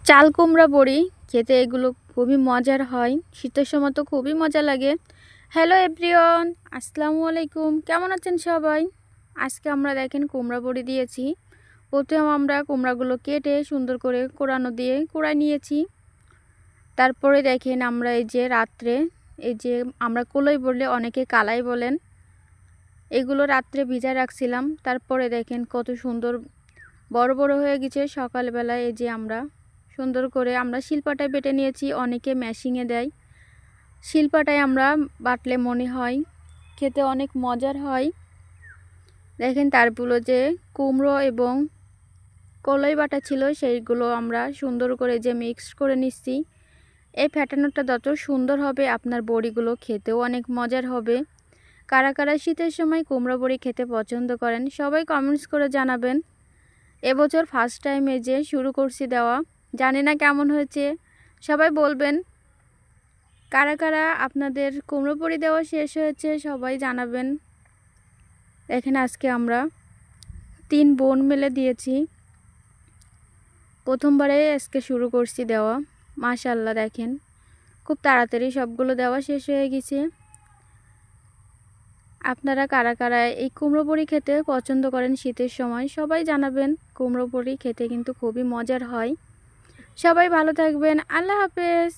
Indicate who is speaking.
Speaker 1: চাল কুমড়া বড়ি খেতে এগুলো খুবই মজার হয়। শীতের সময় তো খুবই মজা লাগে। হ্যালো এভরিওয়ান, আসসালামু আলাইকুম। কেমন আছেন সবাই? আজকে আমরা দেখেন কুমড়া বড়ি দিয়েছি। প্রথমে আমরা কুমড়াগুলো কেটে সুন্দর করে কোড়ানো দিয়ে কুড়াই নিয়েছি। তারপরে দেখেন আমরা এই যে রাত্রে এই যে আমরা কলই বললে অনেকে কালাই বলেন, এগুলো রাত্রে ভিজা রাখছিলাম। তারপরে দেখেন কত সুন্দর বড় বড় হয়ে গেছে। সকালবেলায় এই যে আমরা সুন্দর করে আমরা শিলপাটায় বেটে নিয়েছি, অনেকে মেশিংয়ে দেয়। শিলপাটায় আমরা বাটলে মনে হয় খেতে অনেক মজার হয়। দেখেন তারপরে যে কুমড়ো এবং কলাই বাটা ছিল সেইগুলো আমরা সুন্দর করে যে মিক্স করে নিচ্ছি। এই ফ্যাটানোটা যত সুন্দর হবে আপনার বড়িগুলো খেতেও অনেক মজার হবে। কারা কারা শীতের সময় কুমড়ো বড়ি খেতে পছন্দ করেন সবাই কমেন্টস করে জানাবেন। এবছর ফার্স্ট টাইম এই যে শুরু করছি দেওয়া, জানি না কেমন হয়েছে, সবাই বলবেন। কারা কারা আপনাদের কুমড়ো বড়ি দেওয়া শেষ হয়েছে সবাই জানাবেন। দেখেন আজকে আমরা 3 বোন মিলে দিয়েছি, প্রথমবারে আজকে শুরু করছি দেওয়া। মাশাআল্লাহ দেখেন খুব তাড়াতাড়ি সবগুলো দেওয়া শেষ হয়ে গেছে। আপনারা কারা কারা এই কুমড়ো বড়ি খেতে পছন্দ করেন শীতের সময় সবাই জানাবেন। কুমড়ো বড়ি খেতে কিন্তু খুবই মজার হয়। সবাই ভালো থাকবেন, আল্লাহ হাফেজ।